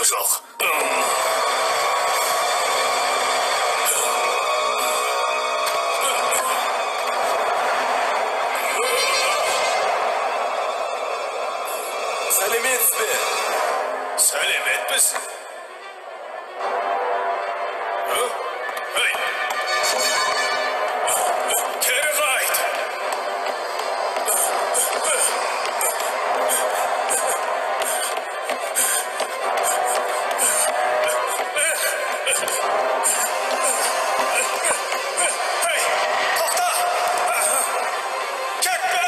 жоқ. Сәлеметсіз бе? Сәлеметпіз. Кері қайт. Тоқта! Кетпе!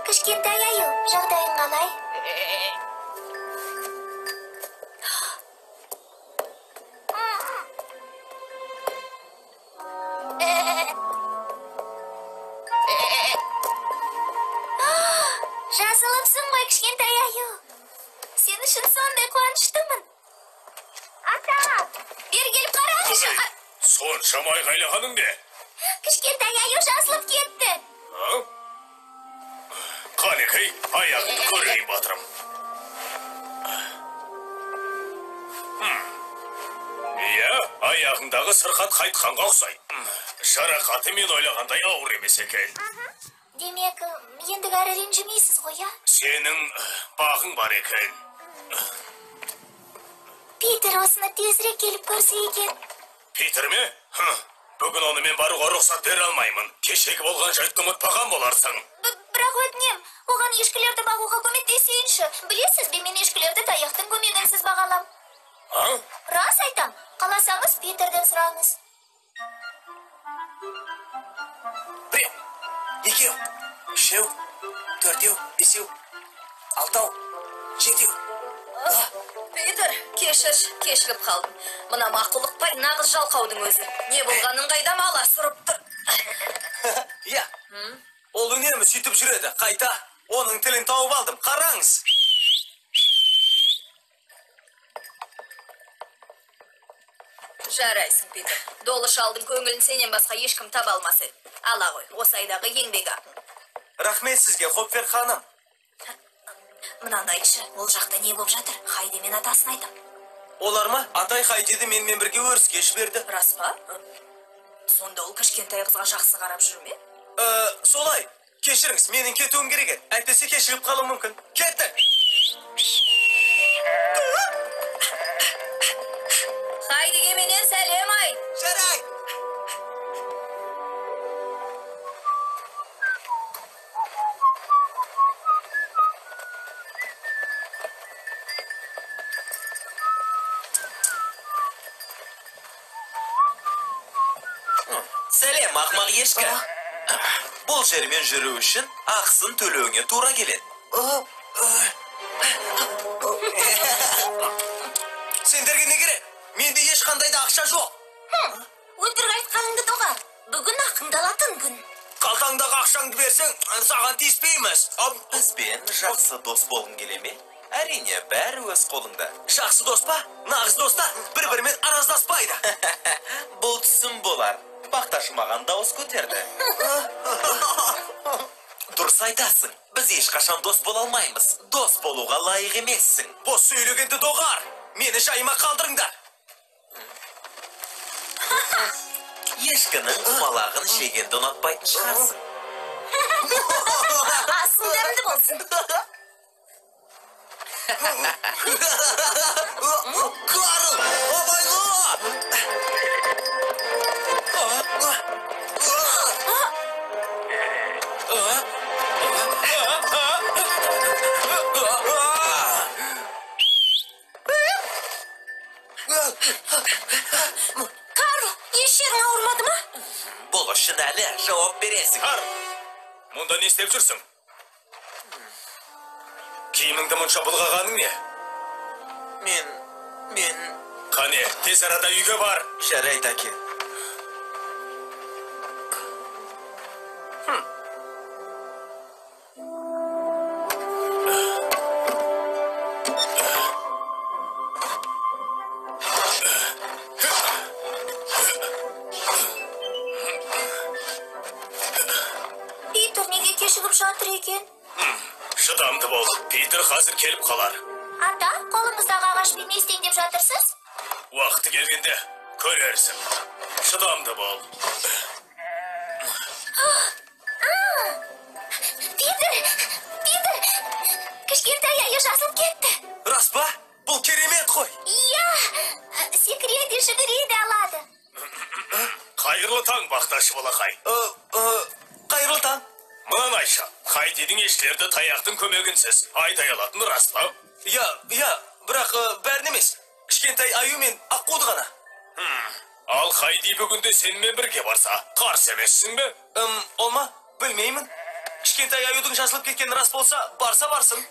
Кішкентай аю, жағдайың қалай? Жазылыпсың ғой, кішкентай аю. Сен үшін сондай қуаныштымын. Ата, бері келіп қараңызшы. Соншама айғайлағаның не? Кішкентай аю жазылып кетті. Қанекей, аяғыңды көрейін батырым. Иә, аяғыңдағы сырқат қайтқанға ұқсайды. Жарақаты мен ойлағандай ауыр емес екен. Демек, ендігі әрі ренжімейсіз ғой, я? Сенің бағың бар екен. Питер осыны тезірек келіп көрсе екен. Питер ме? Бүгін онымен баруға рұқсат бере алмаймын. Кешегі болған жайтты ұмытпаған боларсың. Бірақ өтінем, оған ешкілерді бағуға көмектесейінші. Білесіз бе, мен ешкілерді таяқтың көмегінсіз бағалам. Рас айтам, қаласаңыз Питерден сұраңыз. Біреу, екеу, үшеу, төртеу, бесеу, алтау, жетеу. Питер, кешігіп қалдым. Мына мақұлықпай нағыз жалқаудың өзі. Не болғанын қайдам ала сұрып тұр. Иә, ол үнемі сөйтіп жүреді. Қайта, оның тілін тауып алдым. Қараңыз. Жарайсың, Питер. Долы шалдың көңілін сенен басқа ешкім таба алмас еді. Ала ғой, осы айдағы еңбек ақың. Рахмет сізге, Хоппер ханым. Мынаны айтшы, ол жақта не болып жатыр? Хайди мен атасын айтам. Олар ма? Атай Хайдиді менімен бірге өріске жіберді. Рас па? Сонда ол кішкентай қызға жақсы қарап жүр ме? Солай. Кешіріңіз, менің кетуім керек еді. Әйтпесе кешігіп қалуым мүмкін. Кеттік. Хайдиге менен сәлем ай. Жарай. Сәлем, ақмақ ешкі. Бұл жермен жүру үшін ақсын төлеуіңе тура келеді. Сендерге не керек? Менде ешқандай да ақша жоқ. Өтірік айтқаныңды доғар. Бүгін ақыңды алатын күн. Қалтаңдағы ақшаңды берсең, саған тиіспейміз. Бізбен жақсы дос болғың келе ме? Әрине, бәрі өз қолыңда. Жақсы дос па? Нағыз доста бір-бірімен араздаспайды. Бұл түсім болар. Бақташы маған дауыс көтерді. Дұрыс айтасың. Біз ешқашан дос бола алмаймыз. Дос болуға лайық емессің. Бос сөйлегенді доғар. Мені жайыма қалдырыңдар. Ешкінің құмалағын жегенді ұнатпайтын шығарсың. Асың дәмді болсын. Карл! Абайла! дәлі жауап бересің. Кар, мұнда не істеп жүрсің? Киіміңді мұнша бұлғағаның не? Мен... Қане, тез арада үйге бар. Жарайды, әке. Питер неге кешігіп жатыр екен? Шыдамды бол, Питер қазір келіп қалар. Ата, қолыңыздағы ағашпен не істейін деп жатырсыз? Уақыты келгенде көрерсің. Шыдамды бол. Питер, кішкентай айы жазылып кетті. Рас па? Бұл керемет қой. Иә, секіреді, жүгіреді алады. Қайырлы таң, бақташы балақай. Қайырлы таң. Мұнан Айша, қайтедің ешкілерді таяқтың көмегінсіз айтай алатын рас па? Я, бірақ бәрін емес. Кішкентай аю мен аққуды ғана. Ал Хайди бүгінде сенімен бірге барса, қарсы емессің бе? Олма, білмеймін. Кішкентай аюдың жазылып кеткені рас болса, барса барсын.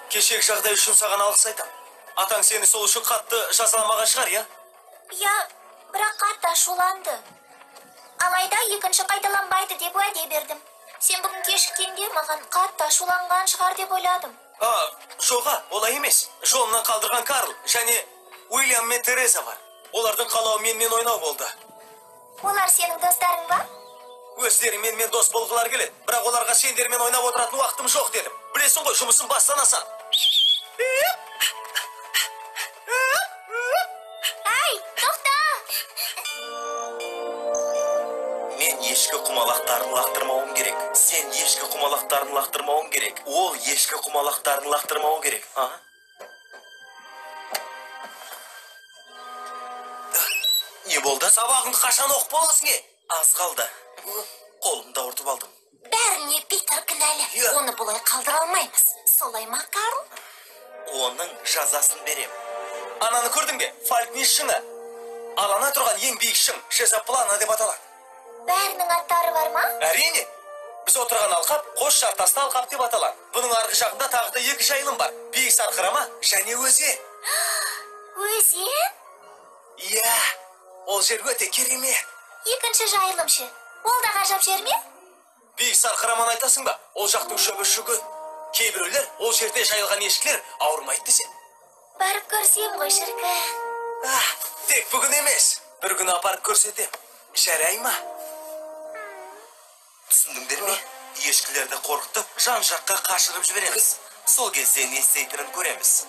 Кешегі жағдай үшін саған алғыс айтам. Атаң сені сол үшін қатты жазаламаған шығар, я? Я, бірақ қатты ашуланды. Алайда екінші қайталанбайды деп уәде бердім. Сен бүгін кешіккенде маған қатты ашуланған шығар деп ойладым. Жоға, олай емес. Жолынан қалдырған Карл және Уильям мен Тереза бар. Олардың қалауы менімен ойнау болды. Олар сенің достарың ба? Өздері менімен дос болғылар келеді. Бірақ оларға сендермен ойнап отыратын уақытым жоқ дедім. Білесің ғой, жұмысын бастан асан. Ай, тоқта! Мен ешкі құмалақтарын лақтырмауым керек. Сен ешкі құмалақтарын лақтырмауым керек. Ол ешкі құмалақтарын лақтырмауы керек. Не болды? Сабағыңды қашан оқып боласың е? Аз қалды. Қолымды ауыртып алдым. Бәріне Питер кінәлі. Оны бұлай қалдыра алмаймыз. Солай ма, Карл? Оның жазасын берем. Ананы көрдің бе? Фалкнер шыңы. Алана тұрған ең биік шың Шезаплана деп аталады. Бәрінің аттары бар ма? Әрине. Біз отырған алқап қос жартасты алқап деп аталады. Бұның арғы жағында тағы да екі жайылым бар. Биік сарқырама және өзен. Өзен? Иә, ол жер өте керемет. Екінші жайылым ше. Ол да ғажап жер ме? Биік сарқыраманы айтасың ба? Ол жақтың шөбі шүгін. Кейбіреулер ол жерде жайылған ешкілер ауырмайды десе. Барып көрсем ғой, шіркін. Тек бүгін емес. Bir gün апарып көрсетем. Жарай ма? Түсіндіңдер ме? Ешкілерді қорқытып, жан-жаққа қашырып жібереміз. Сол кезде не істейтінін көреміз.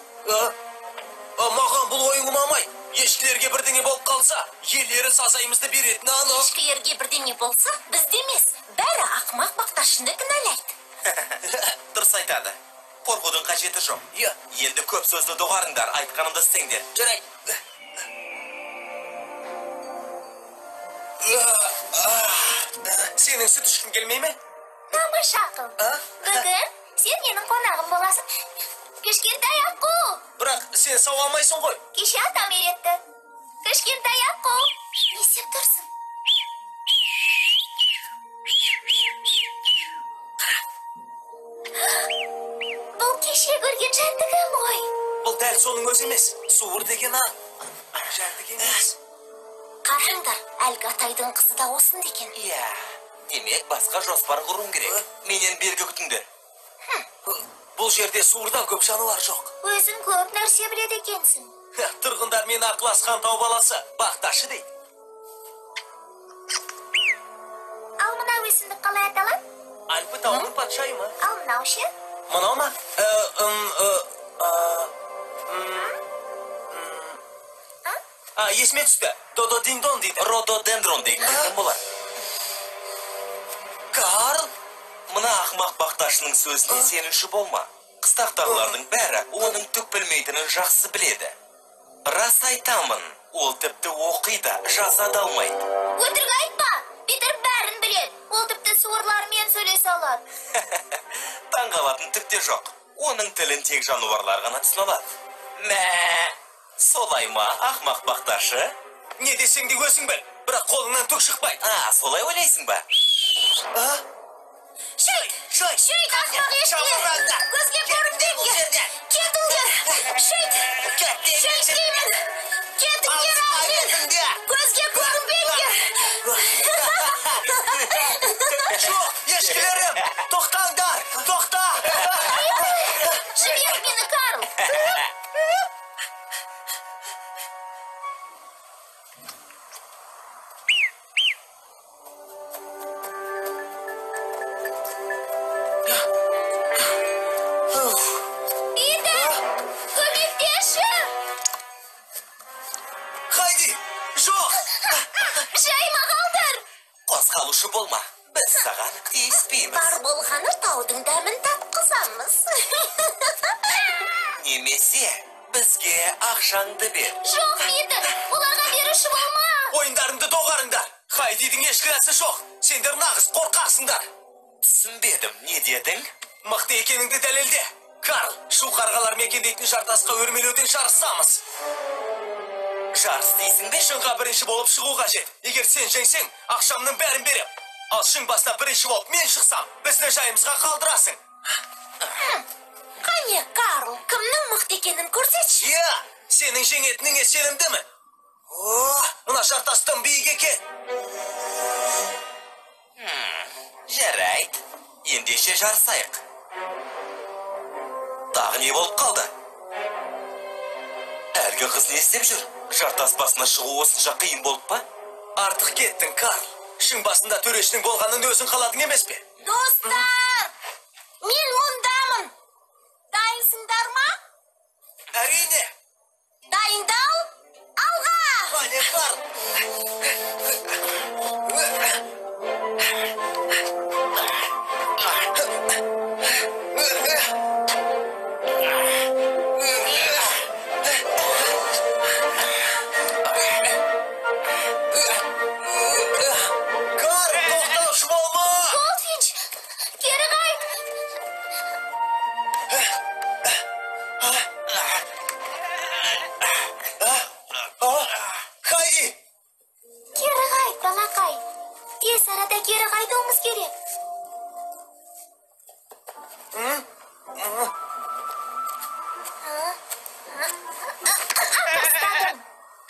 Маған бұл ойың ұнамай. Ешкілерге бірдеңе болып қалса, елері сазайымызды беретіні анық. Ешкілерге бірдеңе болса, бізде емес. Бәрі ақымақ бақташыны кінәлайды. Дұрыс айтады. Қорқудың қажеті жоқ. Енді көп сөзді доғарыңдар, айтқанымды істеңдер. Жарай. Сенің сүт ішкің келмей ме? Тамаша қыл. Бүгін сен менің қонағым боласың. Кішкентай аққу. Бірақ сен сау алмайсың ғой. Кеше атам үйретті. Кішкентай аққу. Не істеп тұрсың? Бұл кеше көрген жәндігім ғой. Бұл дәл соның өзі емес. Суыр деген аң. Жәндік емес. Қараңдар, әлгі атайдың қызы да осын декен. Иә, демек басқа жоспар құруым керек. Менен белгі күтіңдер. Бұл жерде суырдан көп жануар жоқ. Өзің көп нәрсе біледі екенсің. Тұрғындар мен ақыласқан тау баласы, бақташы дейді. Ал мына өсімдік қалай аталады? Альпі тауының патшайымы. Ал мынау ше? Мынау ма? Есіме түсті. Дододиндон дейді. Рододендрон дейді. Болар. Карл, мына ақымақ бақташының сөзіне сенуші болма. Қыстақтағылардың бәрі оның түк білмейтінін жақсы біледі. Рас айтамын, ол тіпті оқиды, жаза да алмайды. Өтірік айтпа, Питер бәрін біледі. Ол тіпті суырлармен сөйлесе алады. Таңғалатын түк те жоқ. Оның тілін тек жануарлар ғана түсіне алады. Мә, солай ма, ақмақ бақташы? Не десең де өзің біл, бірақ қолыңнан түк шықпайды. Солай ойлайсың ба? Шейт, ақмақ ешкілер! Көзге көрінбеңдер! Кетіңдер! Шейт деймін! Кетіңдер алдын! Көзге көрінбеңдер! Жоқ, ешкілерім! Тоқтаңдар! Тоқта! Жібер мені, Карл! Питер, көмектесші! Хайди! Жоқ! Жайма қалдыр! Қозғалушы болма. Біз саған тиіспейміз. Бар болғаны таудың дәмін татқызамыз. Немесе бізге ақшаңды бер. Жоқ, Питер, оларға беруші болма! Ойындарыңды доғарыңдар! Хайдидің ешкіләсі жоқ! Сендер нағыз қорқақсыңдар! Түсінбедім, не дедің? Мықты екеніңді дәлелде! Карл, шу қарғалар мекендейтін жартасқа өрмелеуден жарысамыз! Жарыс дейсің бе? Шыңға бірінші болып шығу қажет. Егер сен жеңсең, ақшамның бәрін берем. Ал шың баста бірінші болып мен шықсам, бізді жайымызға қалдырасың. Қане, Карл, кімнің мықты екенін көрсетші. Сенің жеңетініңе сенімдімін. Мына жартастан биік екен. Жарайды. Ендеше жарысайық. Тағы не болып қалды? Әлгі қыз не істеп жүр? Жартас басына шығу осынша қиын болып па? Артық кеттің, Карл. Шың басында төрешінің болғанын өзің қаладың емес пе? Достар, мен мұндамын. Дайынсыңдар ма? Әрине. Дайындал, алға! Қане, Карл.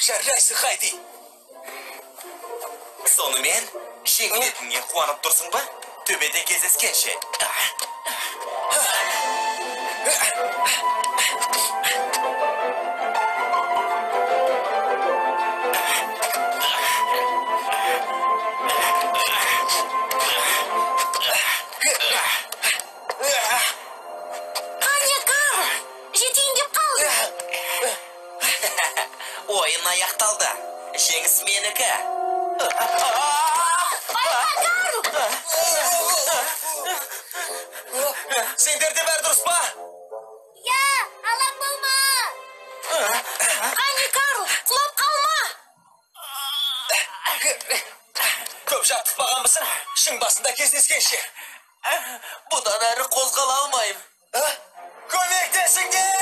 Жарайсың, Хайди. Сонымен, жеңілетіңе қуанып тұрсың ба? Төбеде кездескенше. Қане, Карл, жетейін деп қалды. Ойын аяқталды. Жеңіс менікі. Байқа, Карл! Сендерде бәрі дұрыс па? Алаң болма! Қане, Карл, құлап қалма! Көп жаттықпағанбысың, шың басында кездескенше. Бұдан әрі қозғала алмайым. Көмектесіңдер!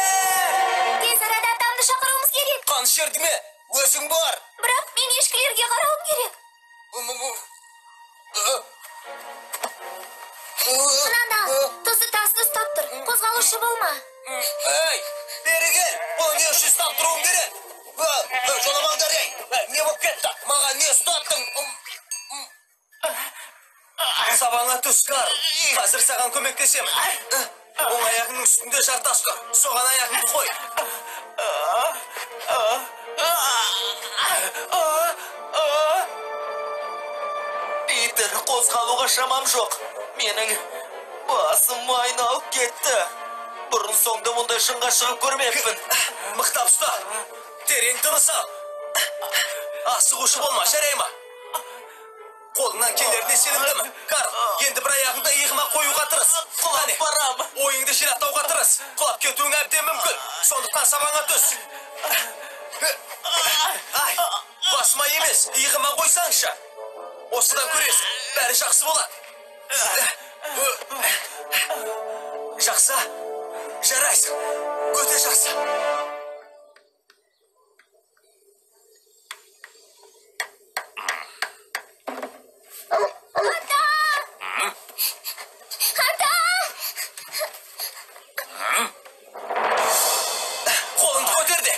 Тез арада атамды шақыруымыз керек. Қан шерді ме? Өзің бар. Бірақ мен ешкілерге қарауым керек. Мынаны ал, тұзды тасты ұстап тұр. Қозғалушы болма. Ей, бері кел. Бұл не үшін ұстап тұруым керек? Жоламаңдар, ей. Не болып кетті? Маған не ұстаттың? Сабаңа түс, Карл. Қазір саған көмектесемін. Оң аяғының үстінде жартас тұр. Соған аяғыңды қой. Питер, қозғалуға шамам жоқ. Менің басым айналып кетті. Бұрын соңды мұндай шыңға шығып көрмеппін. Мықтап ұста. Терең тыныс ал. Асығушы болма, жарай ма? Қолыңнан келеріне сенімдімін. Карл, енді бір аяғыңды иығыма қоюға тырыс. Құлап барам. Ойыңды жинақтауға тырыс. Құлап кетуің әбден мүмкін. Сондықтан сабаңа түс. Ай, басыма емес, иығыма қойсаңшы. Осыдан көресің, бәрі жақсы болады. Жақсы, Жарайсың. Өте жақсы. Қолыңды көтерді.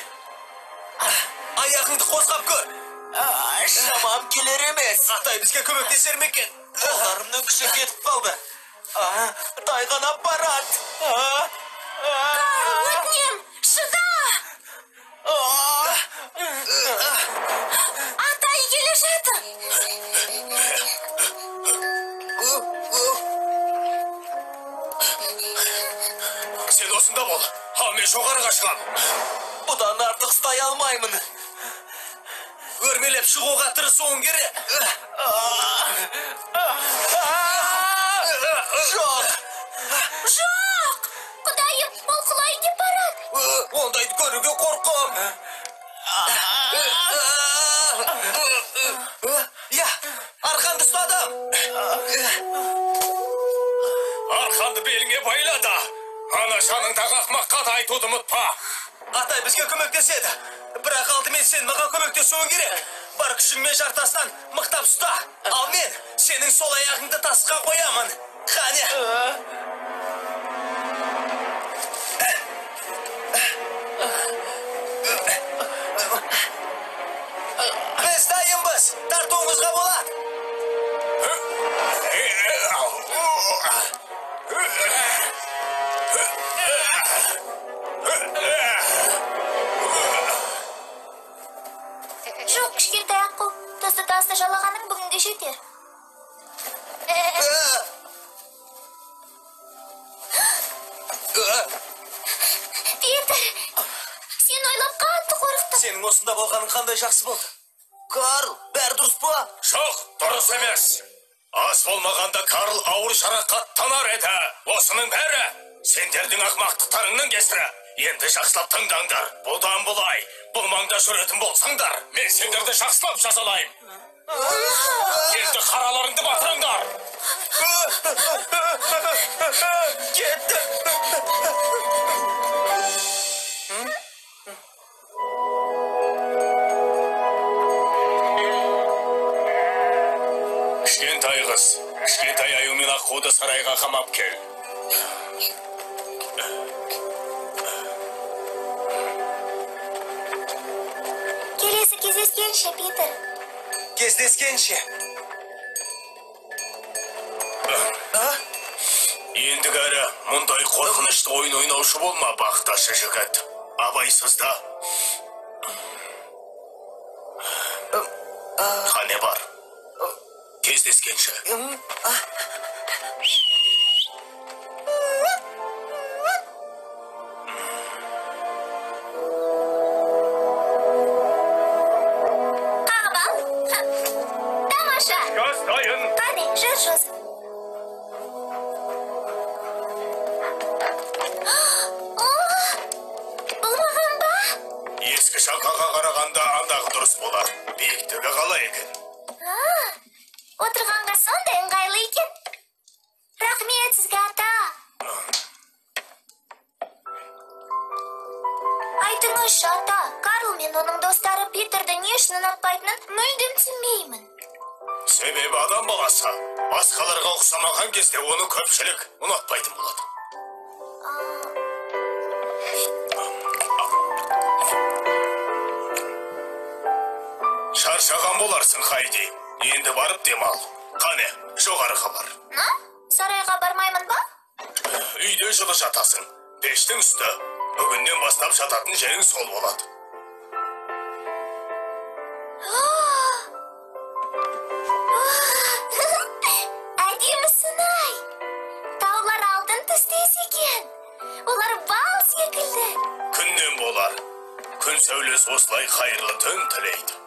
Аяғыңды қозғап көр. Шамам келер емес. Атай бізге көмектесер ме екен? Қолдарымның күші кетіп қалды. Тайғанап барады. Өтінем, шыда! Атай келе жатыр. Сен осында бол. Ал мен жоғарыға шығам. Бұдан артық ұстай алмаймын. Өрмелеп шығуға тырысуың керек. Жоқ. Жоқ! Құдайым, ол құлай деп барады. Ондайды көруге қорқам. Я, арқанды ұстадым. Арқанды беліңе байлады. Ана жаныңдағы ақмаққа да айтуды ұмытпа. Атай бізге көмектеседі. Бірақ алдымен сен маған көмектесуің керек. Бар күшіңмен жартасынан мықтап ұста. Ал мен сенің сол аяғыңды тасқа қоямын. Қане. Біз дайынбыз. Тартуыңызға болады. Жоқ, кішкентай аққу. Тасты жалағаның бүгінге жетер. Питер, сен ойлап қатты қорықтың. Сенің осында болғаның қандай жақсы болды. Карл, бәрі дұрыс па? Жоқ, дұрыс емес. Аз болмағанда Карл ауыр жарақаттанар еді. Осының бәрі сендердің ақмақтықтарыңның кесірі. Енді жақсылап тыңдаңдар. Бұдан бұлай, бұл маңда жүретін болсаңдар, мен сендерді жақсылап жазалайым. Енді қараларыңды батырыңдар. Кетті. Кішкентай қыз, кішкентай аюмен аққуды сарайға қамап кел. Келесі кездескенше, Питер. Кездескенше. Ендігәрі мұндай қорқынышты ойын ойнаушы болма, бақташы жігіт. Абайсызда. Қане бар. Кездескенше. Қағып ал. Тамаша. Көз дайын. Қане, жүр Жозеф. Бұл маған ба? Ескі шақаға қарағанда андағы дұрыс болар. Биіктігі қалай екен? Отырғанға сондай ыңғайлы екен. Рахмет сізге, ата. Айтыңызшы, ата, Карл мен оның достары Питерді не үшін ұнатпайтынын мүлдем түсінбеймін. Себебі адам баласы басқаларға ұқсамаған кезде оны көпшілік ұнатпайтын болады. Шаршаған боларсың, Хайди. Енді барып демал. Қане, жоғарыға бар. Сарайға бармаймын ба? Үйде жылы жатасың. Пештің үсті. Бүгіннен бастап жататын жерің сол болады. Әдемісін ай. Таулар алтын түстес екен. Олар бал секілді. Күннен болар. Күн сәулесі осылай қайырлы түн тілейді.